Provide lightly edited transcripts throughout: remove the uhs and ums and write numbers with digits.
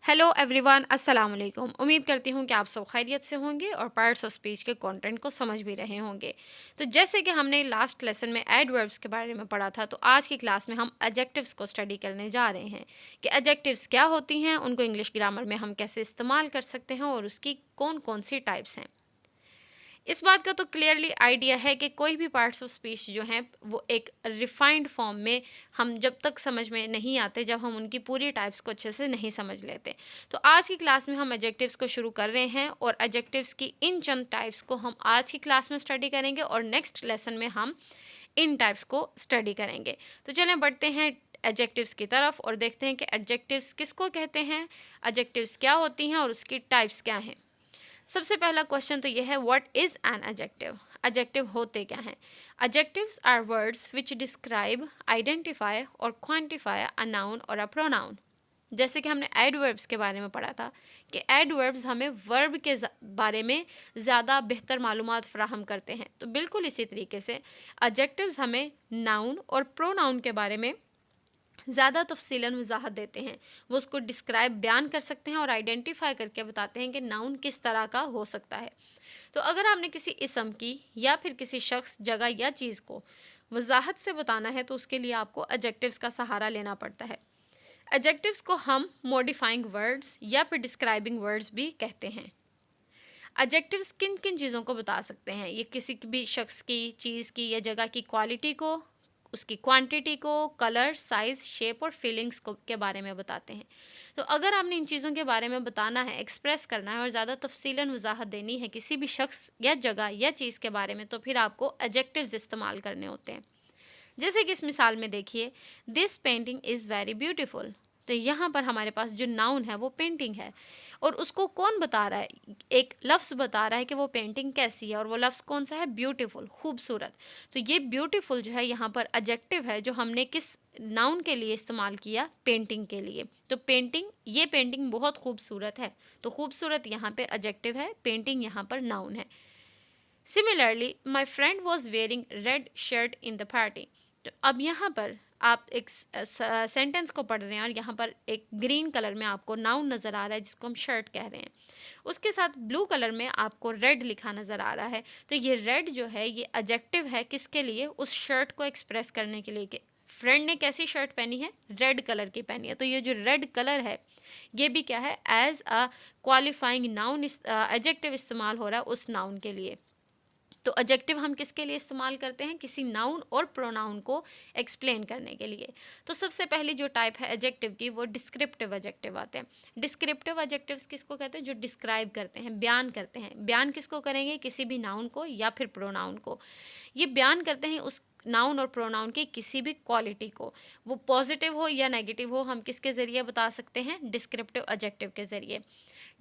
Hello everyone, अस्सलाम वालेकुम। उम्मीद करती हूँ कि आप सब खैरियत से होंगे और पार्ट्स ऑफ स्पीच के कंटेंट को समझ भी रहे होंगे। तो जैसे कि हमने लास्ट लेसन में एडवर्ब्स के बारे में पढ़ा था, तो आज की क्लास में हम एडजेक्टिव्स को स्टडी करने जा रहे हैं कि एडजेक्टिव्स क्या होती हैं, उनको इंग्लिश ग्रामर में हम कैसे इस्तेमाल कर सकते हैं और उसकी कौन कौन सी टाइप्स हैं। इस बात का तो क्लियरली आइडिया है कि कोई भी पार्ट्स ऑफ स्पीच जो हैं वो एक रिफाइंड फॉर्म में हम जब तक समझ में नहीं आते, जब हम उनकी पूरी टाइप्स को अच्छे से नहीं समझ लेते। तो आज की क्लास में हम एडजेक्टिव्स को शुरू कर रहे हैं और एडजेक्टिव्स की इन चंद टाइप्स को हम आज की क्लास में स्टडी करेंगे और नेक्स्ट लेसन में हम इन टाइप्स को स्टडी करेंगे। तो चलें बढ़ते हैं एडजेक्टिव्स की तरफ और देखते हैं कि एडजेक्टिव्स किसको कहते हैं, एडजेक्टिव्स क्या होती हैं और उसकी टाइप्स क्या हैं। सबसे पहला क्वेश्चन तो यह है, what is an adjective. Adjective होते क्या हैं। Adjectives are words which describe, identify और क्वांटिफाई अ नाउन और अ प्रोनाउन। जैसे कि हमने एडवर्ब्स के बारे में पढ़ा था कि एडवर्ब्स हमें वर्ब के बारे में ज़्यादा बेहतर मालूमात फ्राहम करते हैं, तो बिल्कुल इसी तरीके से एडजेक्टिव्स हमें नाउन और प्रोनाउन के बारे में ज़्यादा तफसीलन वजाहत देते हैं। वो उसको डिस्क्राइब बयान कर सकते हैं और आइडेंटिफाई करके बताते हैं कि नाउन किस तरह का हो सकता है। तो अगर आपने किसी इसम की या फिर किसी शख्स, जगह या चीज़ को वजाहत से बताना है तो उसके लिए आपको एडजेक्टिव्स का सहारा लेना पड़ता है। एडजेक्टिव्स को हम मॉडिफाइंग वर्ड्स या फिर डिस्क्राइबिंग वर्ड्स भी कहते हैं। एडजेक्टिव्स किन किन चीज़ों को बता सकते हैं, ये किसी भी शख्स की, चीज़ की या जगह की क्वालिटी को, उसकी क्वांटिटी को, कलर, साइज, शेप और फीलिंग्स को के बारे में बताते हैं। तो अगर आपने इन चीज़ों के बारे में बताना है, एक्सप्रेस करना है और ज़्यादा तफसीलन वजाहत देनी है किसी भी शख्स या जगह या चीज़ के बारे में, तो फिर आपको एडजेक्टिव्स इस्तेमाल करने होते हैं। जैसे कि इस मिसाल में देखिए, this painting is very beautiful. तो यहाँ पर हमारे पास जो नाउन है वो पेंटिंग है और उसको कौन बता रहा है, एक लफ्ज़ बता रहा है कि वो पेंटिंग कैसी है और वो लफ्ज़ कौन सा है, ब्यूटीफुल, खूबसूरत। तो ये ब्यूटीफुल जो है यहाँ पर एडजेक्टिव है जो हमने किस नाउन के लिए इस्तेमाल किया, पेंटिंग के लिए। तो पेंटिंग, ये पेंटिंग बहुत खूबसूरत है, तो खूबसूरत यहाँ पे एडजेक्टिव है, पेंटिंग यहाँ पर नाउन है। Similarly my friend was wearing red shirt in the party. तो अब यहाँ पर आप एक सेंटेंस को पढ़ रहे हैं और यहाँ पर एक ग्रीन कलर में आपको नाउन नज़र आ रहा है जिसको हम शर्ट कह रहे हैं, उसके साथ ब्लू कलर में आपको रेड लिखा नज़र आ रहा है। तो ये रेड जो है ये एडजेक्टिव है किसके लिए, उस शर्ट को एक्सप्रेस करने के लिए कि फ्रेंड ने कैसी शर्ट पहनी है, रेड कलर की पहनी है। तो ये जो रेड कलर है ये भी क्या है, as a qualifying noun adjective इस्तेमाल हो रहा है उस नाउन के लिए। तो एडजेक्टिव हम किसके लिए इस्तेमाल करते हैं, किसी नाउन और प्रोनाउन को एक्सप्लेन करने के लिए। तो सबसे पहली जो टाइप है एडजेक्टिव की वो डिस्क्रिप्टिव एडजेक्टिव आते हैं। डिस्क्रिप्टिव एडजेक्टिव्स किसको कहते हैं, जो डिस्क्राइब करते हैं, बयान करते हैं। बयान किसको करेंगे, किसी भी नाउन को या फिर प्रोनाउन को। ये बयान करते हैं उस नाउन और प्रोनाउन की किसी भी क्वालिटी को, वो पॉजिटिव हो या नेगेटिव हो, हम किसके ज़रिए बता सकते हैं, डिस्क्रिप्टिव एडजेक्टिव के ज़रिए।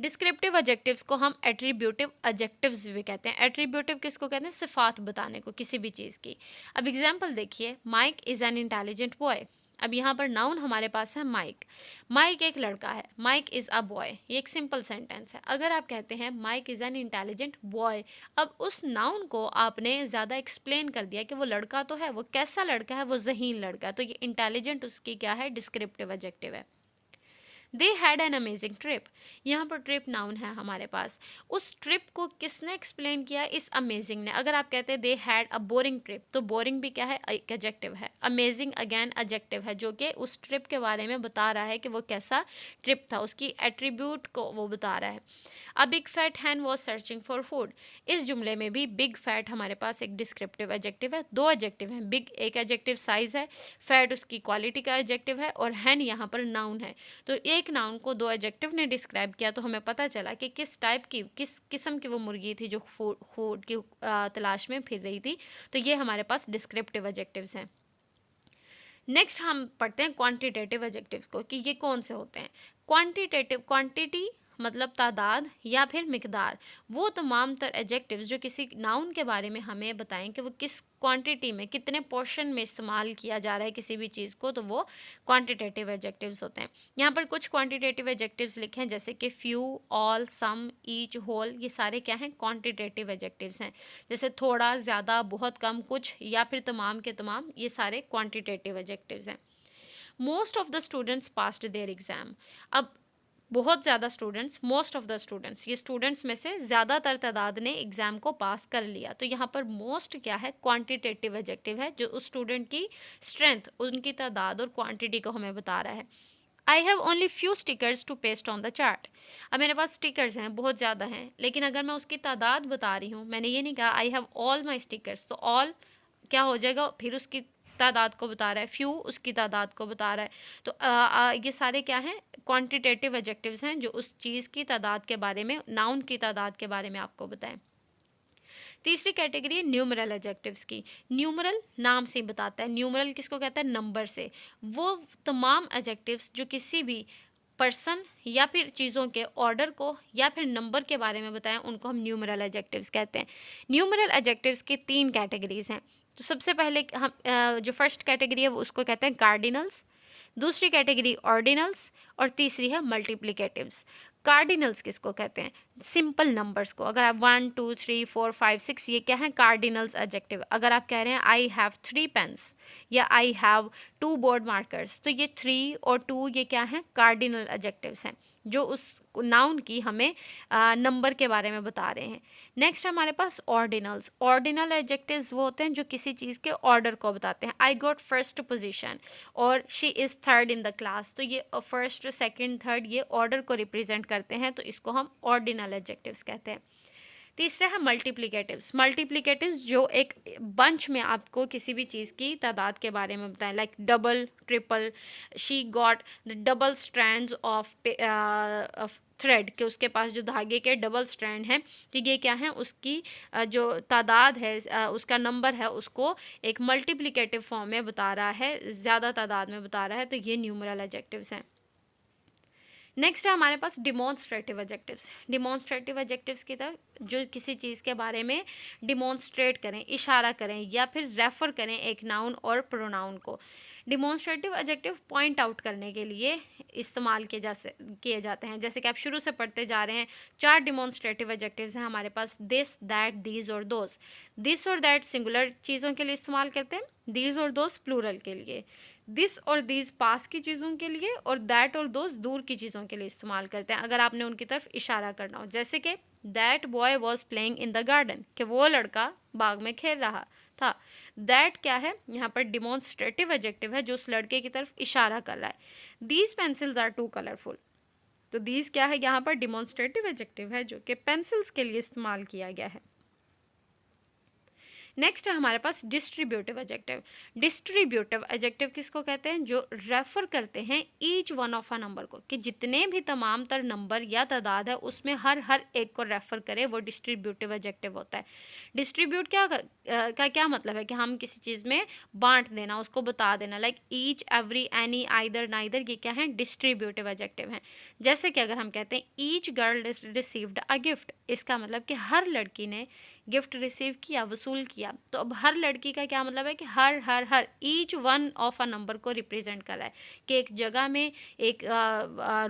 डिस्क्रिप्टिव एडजेक्टिव्स को हम एट्रीब्यूटिव एडजेक्टिव्स भी कहते हैं। एट्रीब्यूटिव किसको कहते हैं, सिफात बताने को किसी भी चीज़ की। अब एग्जांपल देखिए, Mike is an intelligent boy. अब यहाँ पर नाउन हमारे पास है माइक। माइक एक लड़का है, माइक इज़ अ बॉय, ये एक सिंपल सेंटेंस है। अगर आप कहते हैं Mike is an intelligent boy, अब उस नाउन को आपने ज़्यादा एक्सप्लेन कर दिया कि वो लड़का तो है, वो कैसा लड़का है, वो ज़हीन लड़का है। तो ये इंटेलिजेंट उसकी क्या है, डिस्क्रिप्टिव एडजेक्टिव है। They had an amazing trip, यहाँ पर ट्रिप नाउन है हमारे पास। उस ट्रिप को किसने एक्सप्लेन किया, इस अमेजिंग ने। अगर आप कहते हैं they had a boring trip, तो बोरिंग भी क्या है, एक एडजेक्टिव है। अमेजिंग अगेन एडजेक्टिव है जो कि उस ट्रिप के बारे में बता रहा है कि वो कैसा ट्रिप था, उसकी एट्रीब्यूट को वो बता रहा है। A big fat hen was searching for food, इस जुमले में भी बिग फैट हमारे पास एक डिस्क्रिप्टिव एडजेक्टिव है। दो एडजेक्टिव हैं, बिग एक एडजेक्टिव साइज है, फैट उसकी क्वालिटी का एडजेक्टिव है और हैन यहाँ पर नाउन है। तो एक नाउन को दो एडजेक्टिव ने डिस्क्राइब किया, तो हमें पता चला कि किस टाइप की, किस किस्म की वो मुर्गी थी जो फूड की तलाश में फिर रही थी। तो ये हमारे पास डिस्क्रिप्टिव एडजेक्टिव्स हैं। नेक्स्ट हम पढ़ते हैं क्वांटिटेटिव एडजेक्टिव्स को कि ये कौन से होते हैं। क्वांटिटेटिव, क्वांटिटी मतलब तादाद या फिर मिकदार, वो तमाम तर एडजेक्टिव्स जो किसी नाउन के बारे में हमें बताएं कि वो किस क्वांटिटी में, कितने पोर्शन में इस्तेमाल किया जा रहा है किसी भी चीज़ को, तो वो क्वांटिटेटिव एडजेक्टिव्स होते हैं। यहाँ पर कुछ क्वांटिटेटिव एडजेक्टिव्स लिखे हैं जैसे कि फ्यू, ऑल, सम, ईच, होल, ये सारे क्या हैं, क्वांटिटेटिव एडजेक्टिव्स हैं। जैसे थोड़ा, ज़्यादा, बहुत कम, कुछ या फिर तमाम के तमाम, ये सारे क्वांटिटेटिव एडजेक्टिव्स हैं। Most of the students passed their exam, अब बहुत ज़्यादा students, most of the students, ये स्टूडेंट्स में से ज़्यादातर तादाद ने एग्ज़ाम को पास कर लिया। तो यहाँ पर मोस्ट क्या है, क्वांटिटेटिव एडजेक्टिव है, जो उस स्टूडेंट की स्ट्रेंथ, उनकी तादाद और क्वांटिटी को हमें बता रहा है। I have only few stickers to paste on the chart. अब मेरे पास स्टिकर्स हैं, बहुत ज़्यादा हैं, लेकिन अगर मैं उसकी तादाद बता रही हूँ, मैंने ये नहीं कहा I have all my stickers, तो ऑल क्या हो जाएगा, फिर उसकी तादाद को बता रहा है, फ्यू उसकी तादाद को बता रहा है। तो ये सारे क्या हैं, क्वांटिटेटिव एडजेक्टिव्स हैं, जो उस चीज़ की तादाद के बारे में, नाउन की तादाद के बारे में आपको बताएं। तीसरी कैटेगरी है न्यूमरल एडजेक्टिव्स की। न्यूमरल नाम से ही बताता है, न्यूमरल किसको कहता है, नंबर से। वो तमाम एडजेक्टिव्स जो किसी भी पर्सन या फिर चीज़ों के ऑर्डर को या फिर नंबर के बारे में बताएं, उनको हम न्यूमरल एडजेक्टिव्स कहते हैं। न्यूमरल एडजेक्टिव्स की 3 कैटेगरीज हैं। तो सबसे पहले हम जो फर्स्ट कैटेगरी है वो उसको कहते हैं कार्डिनल्स, दूसरी कैटेगरी ऑर्डिनल्स, और तीसरी है मल्टीप्लिकेटिव्स। कार्डिनल्स किसको कहते हैं, सिंपल नंबर्स को। अगर आप 1 2 3 4 5 6, ये क्या है, कार्डिनल्स एडजेक्टिव। अगर आप कह रहे हैं आई हैव 3 पेन्स या आई हैव 2 बोर्ड मार्कर्स, तो ये 3 और 2 ये क्या है, कार्डिनल एडजेक्टिव्स हैं, जो उस नाउन की हमें नंबर के बारे में बता रहे हैं। नेक्स्ट हमारे पास ऑर्डिनल्स। ऑर्डिनल एडजेक्टिव्स वो होते हैं जो किसी चीज़ के ऑर्डर को बताते हैं। आई गॉट फर्स्ट पोजीशन और she is third in the class, तो ये फर्स्ट सेकंड थर्ड ये ऑर्डर को रिप्रेजेंट करते हैं, तो इसको हम ऑर्डिनल एडजेक्टिव्स कहते हैं। तीसरा है मल्टीप्लिकेटिव्स। मल्टीप्लिकेटिव्स जो एक बंच में आपको किसी भी चीज़ की तादाद के बारे में बताएं, like double, triple, she got the double strands of thread, के उसके पास जो धागे के डबल स्ट्रैंड हैं, तो ये क्या है, उसकी जो तादाद है, उसका नंबर है, उसको एक मल्टीप्लिकेटिव फॉर्म में बता रहा है, ज़्यादा तादाद में बता रहा है, तो ये न्यूमरल एडजेक्टिव्स हैं। नेक्स्ट है हमारे पास डिमॉन्स्ट्रेटिव एडजेक्टिव्स। डिमॉन्स्ट्रेटिव एडजेक्टिव्स की तरह जो किसी चीज़ के बारे में डिमॉन्स्ट्रेट करें, इशारा करें या फिर रेफर करें एक नाउन और प्रोनाउन को। डिमॉन्स्ट्रेटिव एडजेक्टिव पॉइंट आउट करने के लिए इस्तेमाल किए जाते हैं। जैसे कि आप शुरू से पढ़ते जा रहे हैं, 4 डिमॉन्स्ट्रेटिव एडजेक्टिव्स हैं हमारे पास, दिस, दैट, दीज और दोज। दिस और दैट सिंगुलर चीज़ों के लिए इस्तेमाल करते हैं, दीज और दोज प्लूरल के लिए। दिस और दीज पास की चीज़ों के लिए, और दैट और दोज दूर की चीज़ों के लिए इस्तेमाल करते हैं, अगर आपने उनकी तरफ इशारा करना हो। जैसे कि that boy was playing in the garden, कि वो लड़का बाग में खेल रहा था। दैट क्या है, यहाँ पर डिमॉन्स्ट्रेटिव एडजेक्टिव है, जो उस लड़के की तरफ इशारा कर रहा है। These pencils are too colourful, तो दीज क्या है, यहाँ पर डिमॉन्स्ट्रेटिव एडजेक्टिव है, जो कि पेंसिल्स के लिए इस्तेमाल किया गया है। नेक्स्ट है हमारे पास डिस्ट्रीब्यूटिव एडजेक्टिव। डिस्ट्रीब्यूटिव एडजेक्टिव किसको कहते हैं, जो रेफर करते हैं each one of a number को, कि जितने भी तमाम तर नंबर या तादाद है उसमें हर एक को रेफर करे, वो डिस्ट्रीब्यूटिव एडजेक्टिव होता है। डिस्ट्रीब्यूट का क्या मतलब है, कि हम किसी चीज़ में बांट देना, उसको बता देना, like each, every, any, either, neither, ये क्या है, डिस्ट्रीब्यूटिव एडजेक्टिव हैं। जैसे कि अगर हम कहते हैं each girl received a gift, इसका मतलब कि हर लड़की ने गिफ्ट रिसीव किया, वसूल किया। तो अब हर लड़की का क्या मतलब है, कि हर each one of a number को रिप्रेजेंट कर रहा है, कि एक जगह में, एक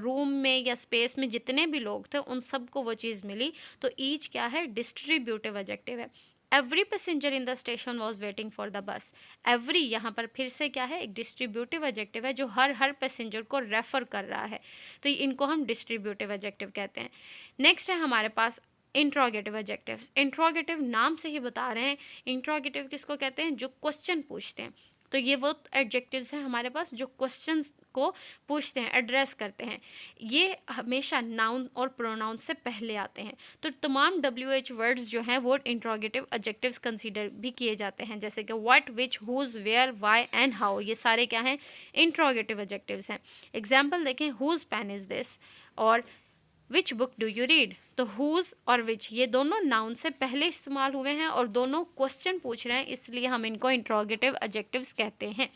रूम में या स्पेस में जितने भी लोग थे उन सबको वो चीज़ मिली, तो ईच क्या है, डिस्ट्रीब्यूटिव एडजेक्टिव है। Every passenger in the station was waiting for the bus. Every यहाँ पर फिर से क्या है, एक डिस्ट्रीब्यूटिव एडजेक्टिव है, जो हर पैसेंजर को रेफर कर रहा है, तो इनको हम डिस्ट्रीब्यूटिव एडजेक्टिव कहते हैं। नेक्स्ट है हमारे पास इंट्रोगेटिव एडजेक्टिव्स। इंट्रोगेटिव नाम से ही बता रहे हैं, इंट्रोगेटिव किसको कहते हैं, जो क्वेश्चन पूछते हैं। तो ये वो एडजेक्टिव्स हैं हमारे पास जो क्वेश्चंस को पूछते हैं, एड्रेस करते हैं। ये हमेशा नाउन और प्रोनाउन से पहले आते हैं। तो तमाम WH वर्ड्स जो हैं वो इंट्रोगेटिव एडजेक्टिव्स कंसीडर भी किए जाते हैं, जैसे कि what, which, whose, where, why and how, ये सारे क्या हैं, इंट्रोगेटिव एडजेक्टिव्स हैं। एग्जाम्पल देखें, हुज पेन इज़ दिस और which book do you read. तो हुज और विच ये दोनों नाउन से पहले इस्तेमाल हुए हैं और दोनों क्वेश्चन पूछ रहे हैं, इसलिए हम इनको इंट्रोगेटिव एडजेक्टिव्स कहते हैं।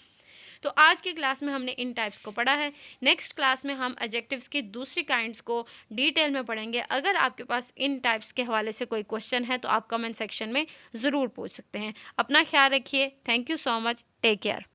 तो आज की क्लास में हमने इन टाइप्स को पढ़ा है। नेक्स्ट क्लास में हम एडजेक्टिव्स की दूसरी काइंड्स को डिटेल में पढ़ेंगे। अगर आपके पास इन टाइप्स के हवाले से कोई क्वेश्चन है तो आप कमेंट सेक्शन में ज़रूर पूछ सकते हैं। अपना ख्याल रखिए। Thank you so much. Take care.